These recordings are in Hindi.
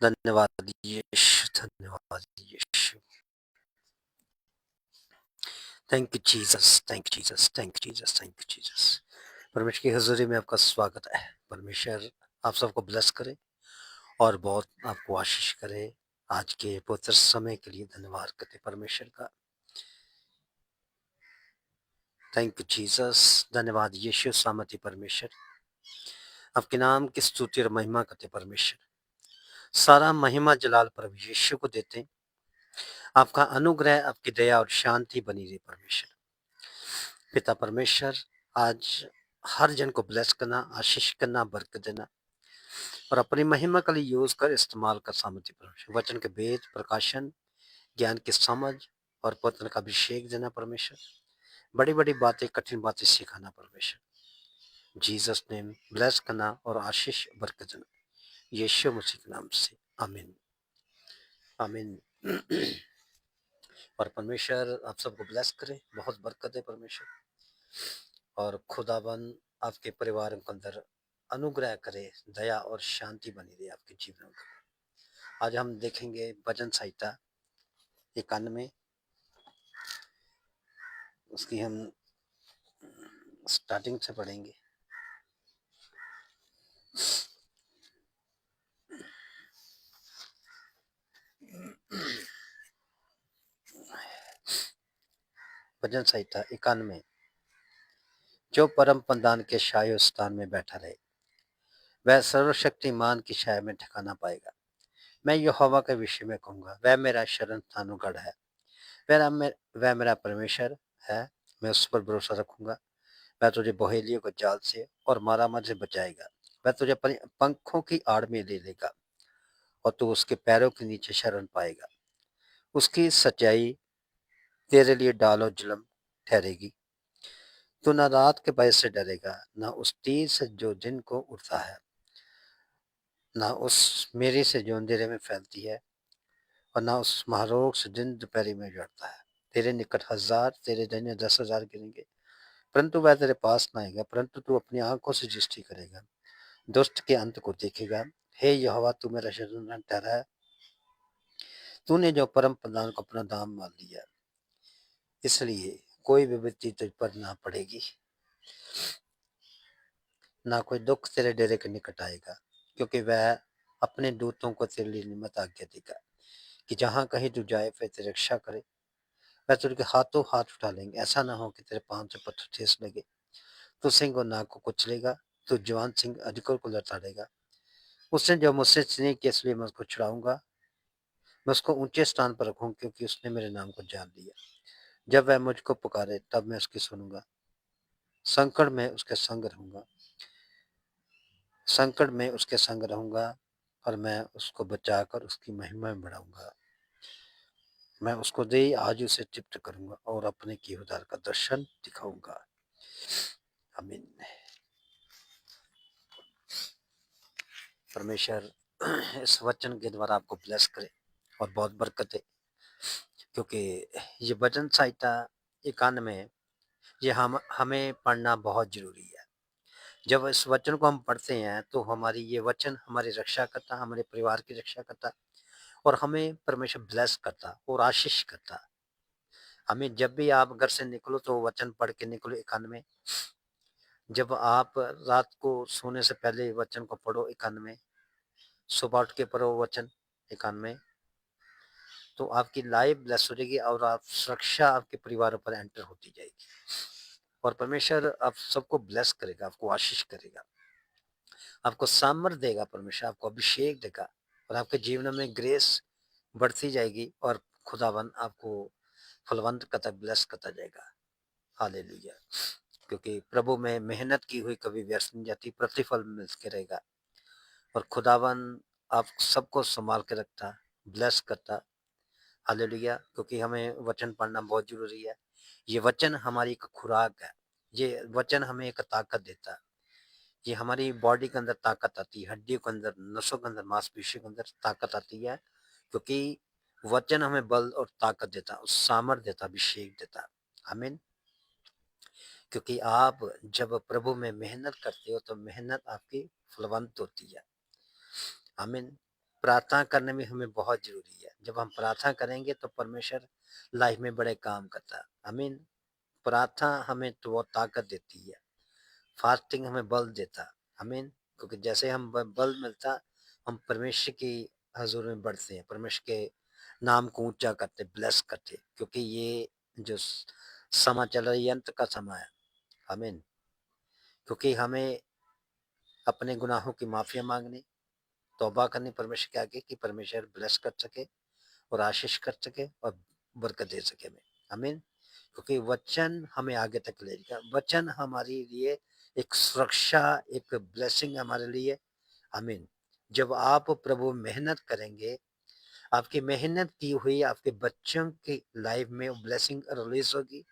धन्यवाद यीशु, धन्यवाद Yeshu. Thank you Jesus, thank you Jesus, thank you Jesus, thank you Jesus. परमेश्वर की हजूरी में आपका स्वागत है। परमेश्वर आप सबको ब्लेस करे और बहुत आपको आशीष करे। आज के पवित्र समय के लिए धन्यवाद करते परमेश्वर का। थैंक यू जीसस, धन्यवाद यीशु, सामर्थी परमेश्वर। आपके नाम की स्तुति और महिमा करते परमेश्वर। सारा महिमा जलाल प्रभु यीशु को देते हैं। आपका अनुग्रह, आपकी दया और शांति बनी रही परमेश्वर। पिता परमेश्वर, आज हर जन को ब्लेस करना, आशीष करना, बरकत देना और अपनी महिमा के लिए यूज कर इस्तेमाल कर सामर्थ्य परमेश्वर। वचन के वेद प्रकाशन, ज्ञान की समझ और पत्र का अभिषेक देना परमेश्वर। बड़ी बड़ी बातें, कठिन बातें सिखाना परमेश्वर। जीसस नेम ब्लेस करना और आशीष बरकत देना, यीशु मसीह के नाम से, आमीन, आमीन। और परमेश्वर आप सबको ब्लेस करे, बहुत बरकत है परमेश्वर। और खुदाबंद आपके परिवार के अंदर अनुग्रह करे, दया और शांति बनी रहे आपके जीवन में। आज हम देखेंगे भजन संहिता 91, उसकी हम स्टार्टिंग से पढ़ेंगे। भजन संहिता 91। जो परम पंदान के शाही स्थान में बैठा रहे, वह सर्वशक्तिमान की छाया में ठिकाना पाएगा। मैं यहोवा के विषय में कहूंगा, वह मेरा शरण स्थान गढ़ है। वह मेरा परमेश्वर है, मैं उस पर भरोसा रखूंगा। वह तुझे बहेलियों के जाल से और मारामार से बचाएगा। वह तुझे अपने पंखों की आड़ में ले लेगा और तू उसके पैरों के नीचे शरण पाएगा। उसकी सच्चाई तेरे लिए डाल और जुलम ठहरेगी। तू न रात के भय से डरेगा, न उस तीर से जो दिन को उड़ता है, न उस मेरी से जो अंधेरे में फैलती है, और न उस महारोग से दिन दोपहरी में जड़ता है। तेरे निकट 1000, तेरे दाहिने 10,000 गिरेंगे, परंतु वह तेरे पास न आएगा। परंतु तू अपनी आंखों से दृष्टि करेगा, दुष्ट के अंत को देखेगा। हे यहोवा, तू मेरा शरण ठहरा है। तूने जो परम प्रधान को अपना दाम मान लिया, इसलिए कोई विपत्ति तुझ पर ना पड़ेगी, ना कोई दुख तेरे डेरे के निकट आएगा, क्योंकि वह अपने दूतों को तेरे लिए नियमित आज्ञा देगा कि जहाँ कहीं तू जाए फिर तेरी रक्षा करे। वह तुझे हाथों हाथ उठा लेंगे, ऐसा ना हो कि तेरे पांव से पत्थर ठेस लगे। तू सिंह और नाग को कुचलेगा, तू जवान सिंह अधिकों को लताड़ेगा। उसने जो मुझसे स्नेह किया, इसलिए मैं उसको छुड़ाऊंगा। मैं उसको ऊंचे स्थान पर रखूंगा, क्योंकि उसने मेरे नाम को जान लिया। जब वह मुझको पुकारे, तब मैं उसकी सुनूंगा। संकट में उसके संग रहूंगा, संकट में उसके संग रहूंगा और मैं उसको बचाकर उसकी महिमा में बढ़ाऊंगा। मैं उसको दे आज उसे तृप्त करूंगा और अपने किए उद्धार का दर्शन दिखाऊंगा। आमीन। परमेश्वर इस वचन के द्वारा आपको ब्लेस करे और बहुत बरकत है, क्योंकि ये वचन संहिता 91 ये हमें पढ़ना बहुत जरूरी है। जब इस वचन को हम पढ़ते हैं तो हमारी ये वचन हमारी रक्षा करता, हमारे परिवार की रक्षा करता और हमें परमेश्वर ब्लेस करता और आशीष करता। हमें जब भी आप घर से निकलो तो वचन पढ़ के निकलो 91। जब आप रात को सोने से पहले वचन को पढ़ो 91, सुबह उठ के पढ़ो वचन 91, तो आपकी लाइफ ब्लेस हो जाएगी और आप सुरक्षा आपके परिवार पर एंटर होती जाएगी और परमेश्वर आप सबको ब्लेस करेगा, आपको आशीष करेगा, आपको सामर्थ देगा, परमेश्वर आपको अभिषेक देगा और आपके जीवन में ग्रेस बढ़ती जाएगी और खुदावन आपको फलवंत करता, ब्लेस करता जाएगा। हालेलुया। क्योंकि प्रभु में मेहनत की हुई कभी व्यर्थ नहीं जाती, प्रतिफल मिलते रहेगा और खुदावन आप सबको संभाल के रखता, ब्लेस करता। हालेलुया। क्योंकि हमें वचन पढ़ना बहुत जरूरी है। ये वचन हमारी एक खुराक है, ये वचन हमें एक ताकत देता है। ये हमारी बॉडी के अंदर ताकत आती है, हड्डियों के अंदर, नसों के अंदर, मांसपेशियों के अंदर ताकत आती है, क्योंकि वचन हमें बल और ताकत देता, उस सामर्थ देता, अभिषेक देता। आमीन। क्योंकि आप जब प्रभु में मेहनत करते हो तो मेहनत आपकी फलवंत होती है। आमीन। प्रार्थना करने में हमें बहुत ज़रूरी है। जब हम प्रार्थना करेंगे तो परमेश्वर लाइफ में बड़े काम करता है। आमीन। प्रार्थना हमें तो वो ताकत देती है। फास्टिंग हमें बल देता। आमीन। क्योंकि जैसे हम बल मिलता, हम परमेश्वर की हजूर में बढ़ते हैं, परमेश्वर के नाम को ऊंचा करते, ब्लेस करते, क्योंकि ये जो समय चल रहा है ये अंत का समय है। आमीन। क्योंकि हमें अपने गुनाहों की माफिया मांगनी, तौबा करनी परमेश्वर के आगे, कि परमेश्वर ब्लेस कर सके और आशीष कर सके और बरकत दे सके हमें। आमीन। क्योंकि वचन हमें आगे तक ले जाएगा। वचन हमारे लिए एक सुरक्षा, एक ब्लेसिंग हमारे लिए। आमीन। जब आप प्रभु मेहनत करेंगे, आपकी मेहनत की हुई आपके बच्चों की लाइफ में ब्लेसिंग रिलीज होगी,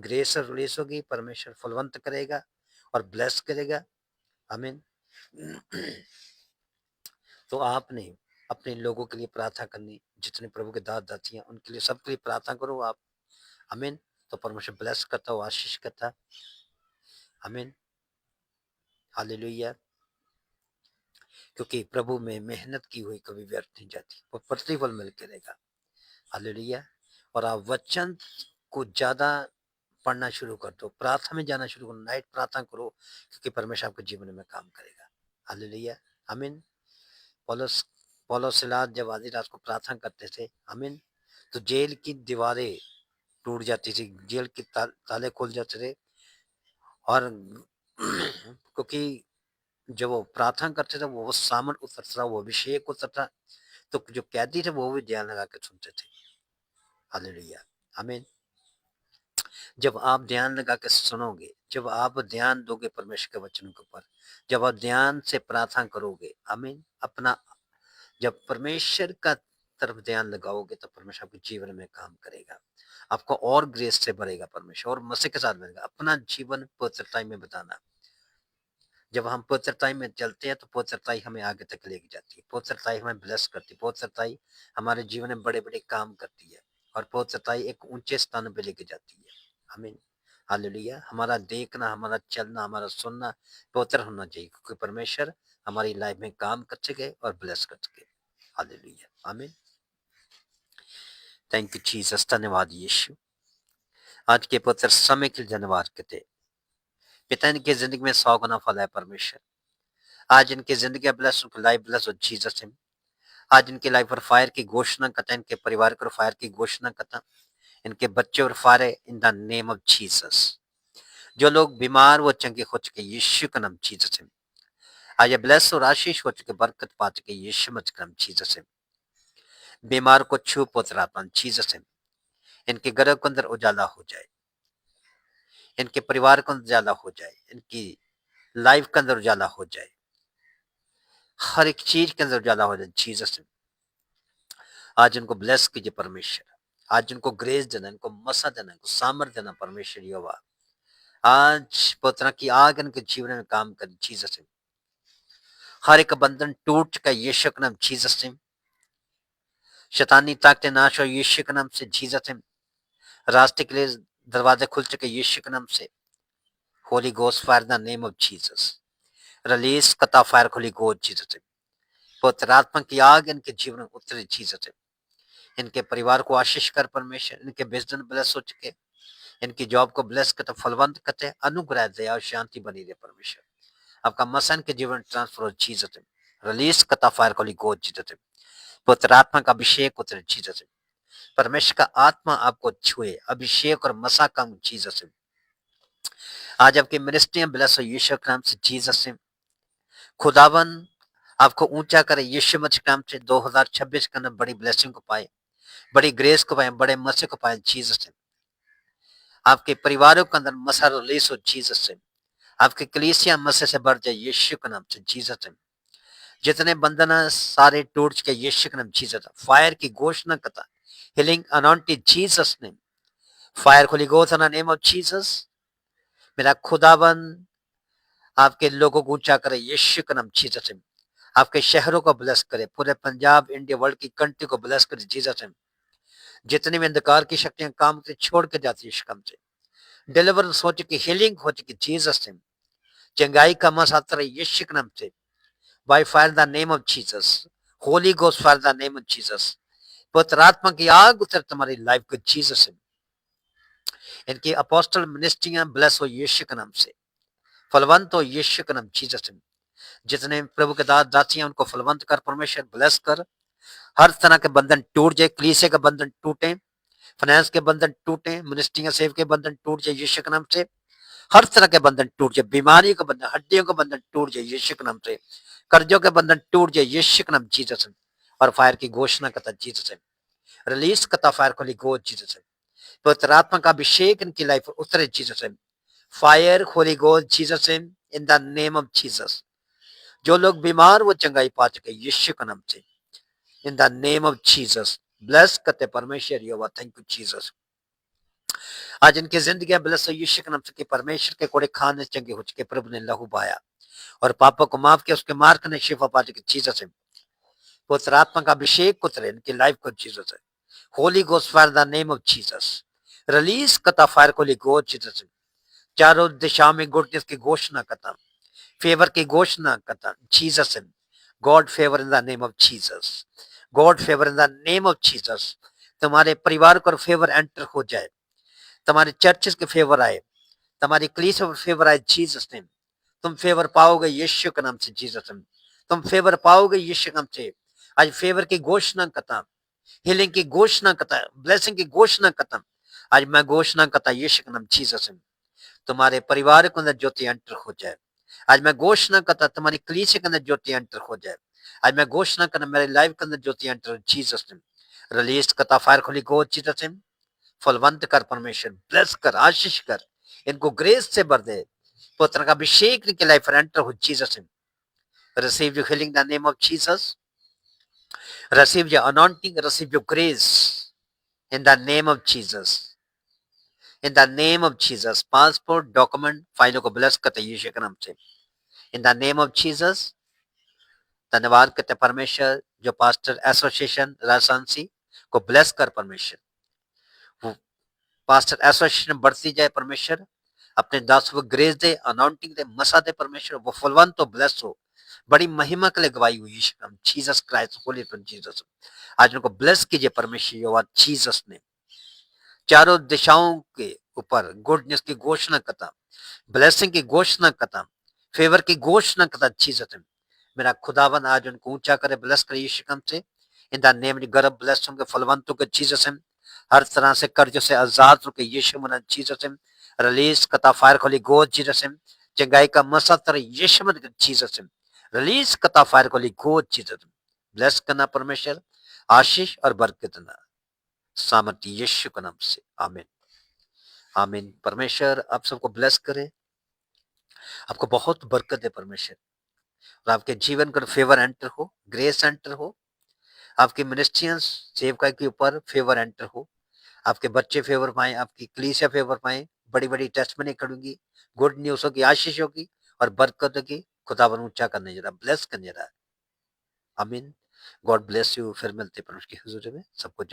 ग्रेस रिलीज होगी, परमेश्वर फलवंत करेगा और ब्लेस करेगा। आमीन। तो आपने अपने लोगों के लिए प्रार्थना करनी, जितने प्रभु के दास दासी हैं उनके लिए, सबके लिए प्रार्थना करो आप। आमीन। तो परमेश्वर ब्लेस करता हो, आशीष करता। आमीन। हालेलुया। क्योंकि प्रभु में मेहनत की हुई कभी व्यर्थ नहीं जाती, वो प्रतिफल मिलकर रहेगा। हालेलुया। और आप वचन को ज्यादा पढ़ना शुरू कर दो, प्रार्थना में जाना शुरू करो, नाइट प्रार्थना करो, क्योंकि परमेश्वर आपके जीवन में काम करेगा। हालेलुया। आमीन। पौलुस पौलुस सिलास जब आधी रात को प्रार्थना करते थे, आमीन, तो जेल की दीवारें टूट जाती थी, जेल के ताले खुल जाते थे। और क्योंकि जब वो प्रार्थना करते थे, वो सामन उतरता, वो अभिषेक उतरता, तो जो कैदी थे वो भी ध्यान लगा के सुनते थे। हालेलुया। आमीन। जब आप ध्यान लगा के सुनोगे, जब आप ध्यान दोगे परमेश्वर के वचनों के ऊपर, जब आप ध्यान से प्रार्थना करोगे, आमीन, अपना जब परमेश्वर का तरफ ध्यान लगाओगे तो परमेश्वर आपके जीवन में काम करेगा, आपको और ग्रेस से भरेगा परमेश्वर, और मसीह के साथ बनेगा। अपना जीवन पवित्रता में बताना। जब हम पवित्रता में चलते हैं तो पवित्रता हमें आगे तक लेके जाती है, पवित्रता हमें ब्लेस करती है, पवित्रता हमारे जीवन में बड़े बड़े काम करती है, और पवित्रता एक ऊंचे स्थान पे लेके जाती है। आमीन। हालेलुया। हमारा देखना, हमारा चलना, हमारा सुनना पवित्र होना चाहिए, क्योंकि परमेश्वर हमारी लाइफ में काम कर सके और ब्लेस कर सके। हालेलुया। आमीन। Thank you Jesus. धन्यवाद यीशु। आज के पवित्र समय के लिए धन्यवाद कहते। पिता, इनकी जिंदगी में 100 गुना फल है परमेश्वर। आज इनकी जिंदगी ब्लेस, उनकी लाइफ ब्लेस हो जीसस नेम। आज इनकी लाइफ पर फायर की घोषणा करता, इनके परिवार पर फायर की घोषणा करता, इनके बच्चे और fire in the name of Jesus. जो लोग बीमार वो चंगे हो चुके यीशु का नाम जीसस नेम। आज ये ब्लेस और आशीष हो चुके, बरकत पा चुके यीशु मसीह का नाम जीसस नेम। बीमार को छू पवित्र आत्मा जीसस नेम। इनके घर के अंदर उजाला हो जाए, इनके परिवार के अंदर उजाला हो जाए, इनकी लाइफ के अंदर उजाला हो जाए, हर एक चीज के अंदर उजाला हो जाए जीसस नेम। आज इनको ब्लेस कीजिए परमेश्वर। आज इनको ग्रेस देना, इनको मसा देना, इनको सामर्थ देना परमेश्वर यहोवा। आज पवित्र की आग इनके जीवन में काम कर जीसस नेम। हर एक बंधन टूट चुका यीशु के नाम जीसस नेम। शैतानी ताकतें नाश हो यीशु के नाम से जीसस नेम। रास्ते के लिए दरवाजे खुल चुके यीशु के नाम से। Holy ghost fire the name of Jesus. Release कता fire holy ghost Jesus name. पवित्र आत्मा की आग इनके जीवन में उतरे जीसस नेम। इनके परिवार को आशीष कर परमेश्वर, इनके बिजनेस ब्लेस हो चुके, इनकी जॉब को ब्लेस करते, फलवंत करते, अनुग्रह दया और शांति बनी रहे परमेश्वर। आपका मसन के जीवन ट्रांसफर हो जीसस। रिलीज कता फायर को गो जीसस। पवित्र आत्मा का अभिषेक उतरे जीसस। परमेश्वर का आत्मा आपको छुए, अभिषेक और मसा का जीसस। आज आपकी मिनिस्ट्रियां ब्लेस हो यीशु के नाम से जीसस। खुदावन आपको ऊंचा करे यीशु मसीह के नाम से। 2026 के अंदर बड़ी ब्लेसिंग को पाए, बड़ी ग्रेस को पाए, बड़े मसे को पाए जीसस। आपके परिवारों के अंदर मसा रिलीज हो जीसस से। आपके कलीसिया मसे से बढ़ जाए यीशु के नाम से जीसस से। जितने बंधन सारे टूट चुके यीशु के नाम जीसस। फायर की घोषणा करता, healing anointed Jesus name. Fire holy ghost in the name of Jesus. मेरा खुदावन आपके लोगों को ऊंचा करे यीशु के नाम जीसस नेम। आपके शहरों को ब्लेस करे, पूरे पंजाब, इंडिया, वर्ल्ड की कंट्री को ब्लेस करे जीसस नेम। जितने भी अंधकार की शक्तियां काम करके छोड़ के जाती है, कम से डिलीवरेंस हो चुकी, हीलिंग हो चुकी जीसस नेम। चंगाई का मस आता रहे यीशु के नाम से। By fire the name of Jesus. Holi ghost fire the name of Jesus. पवित्र आत्मा की आग उतर तुम्हारी लाइफ को जीसस। इनकी अपोस्टल मिनिस्ट्रियां ब्लेस हो यीशु के नाम से, फलवंत हो यीशु के नाम जीसस। जितने प्रभु के दास दासियां उनको फलवंत कर परमेश्वर, ब्लेस कर। हर तरह के बंधन टूट जाए, कलीसिया के बंधन टूटे, फाइनेंस के बंधन टूटे, मिनिस्ट्रियां सेव के बंधन टूट जाए यीशु के नाम से। हर तरह के बंधन टूट जाए, बीमारियों के बंधन, हड्डियों के बंधन टूट जाए यीशु के नाम से, कर्जों के बंधन टूट जाए यीशु के नाम जीसस। और फायर की घोषणा करता जीसस, रिलीज करता फायर को लिखो जीसस। पवित्र आत्मा का अभिषेक इनकी लाइफ पर उतरे Jesus. Fire holy ghost Jesus in the name of Jesus. जो लोग बीमार वो चंगाई पा चुके यीशु के नाम से, इन the name of Jesus. Bless करते परमेश्वर यहोवा, थैंक यू जीसस। आज इनकी जिंदगी ब्लेस हो यीशु के नाम से कि परमेश्वर के कोड़े खाने चंगे हो चुके, प्रभु ने लहू बहाया और पापों को माफ किया, उसके मार्ग ने शिफा पा चुके जीसस। पवित्र आत्मा का अभिषेक उतरे इनकी लाइफ को Jesus. Holi ghost fire the name of Jesus. Release करता फायर को लिखो जीसस। चारों दिशा में गुडनेस की घोषणा करता, फेवर की घोषणा करता Jesus. God favour in the name of Jesus. God favour in the name of Jesus. तुम्हारे परिवार को फेवर एंटर हो जाए, तुम्हारे चर्चेस के फेवर आए, तुम्हारी कलीसिया पर फेवर आए जीसस नेम। तुम फेवर पाओगे यीशु के नाम से जीसस नेम। तुम फेवर पाओगे यीशु के नाम से। आज फेवर की घोषणा करता, हीलिंग की घोषणा करता, ब्लेसिंग की घोषणा करता। आज मैं घोषणा करता यीशु के नाम जीसस नेम। तुम्हारे परिवार के अंदर ज्योति एंटर हो जाए। आज मैं घोषणा करता तुम्हारी कलीसिया के अंदर ज्योति एंटर हो जाए। आज मैं घोषणा करना मेरी लाइफ के अंदर ज्योति एंटर हो जीसस नेम। रिलीज करता फायर खुली गो जीसस नेम। फलवंत कर परमेश्वर, ब्लेस कर, आशीष कर, इनको ग्रेस से भर दे। पुत्र का अभिषेक इनकी लाइफ एंटर हो Jesus name. Receive your healing the name of Jesus. Receive your anointing, receive your grace in the name of Jesus. In the name of Jesus. Passport document फाइलों को ब्लेस करते यीशु के नाम से, इन द नेम ऑफ जीसस। धन्यवाद करते परमेश्वर जो पास्टर एसोसिएशन राजशांसी को ब्लेस कर परमेश्वर। वो पास्टर एसोसिएशन बढ़ती जाए परमेश्वर, अपने दासों को ग्रेस दे, अनाउंटिंग दे, मसा दे परमेश्वर। वो फुलवंत तो ब्लेस हो, बड़ी महिमा के लिए गवाही हुई यीशु नाम जीसस क्राइस्ट, होली जीसस। आज उनको ब्लेस कीजिए परमेश्वर यहोवा जीसस ने। चारों दिशाओं के ऊपर गुडनेस की घोषणा करता, ब्लेसिंग की घोषणा करता, फेवर की घोषणा करता जीसस ने। मेरा खुदावन आज उनको ऊंचा करे, ब्लेस करे यीशु नाम से। इन द नेम गर्भ ब्लेस होंगे, फलवंतों के जीसस ने। हर तरह से कर्ज से आजाद होकर यीशु मना जीसस ने। रिलीज कता फायर खोली गोद जीसस ने। चंगाई का मसा तरह यीशु मन जीसस ने। रिलीज कता फायर खोली गोद जीसस ने। ब्लेस करना परमेश्वर, आशीष और बरकत देना सामर्थ्य यीशु के नाम से, आमीन आमीन। परमेश्वर आप सबको ब्लेस करे, आपको बहुत बरकत दे परमेश्वर, और आपके जीवन का फेवर एंटर हो, ग्रेस एंटर हो, आपकी मिनिस्ट्रियां सेवकाई के ऊपर फेवर एंटर हो, आपके बच्चे फेवर पाए, आपकी कलीसिया फेवर पाए, बड़ी बड़ी टेस्टमनी करूंगी, गुड न्यूज होगी, आशीष होगी और बरकत होगी। खुदावन ऊंचा करने जरा, ब्लेस करने जरा, आमीन। God bless you. फिर मिलते हैं परमेश्वर की हुजूरी में। सबको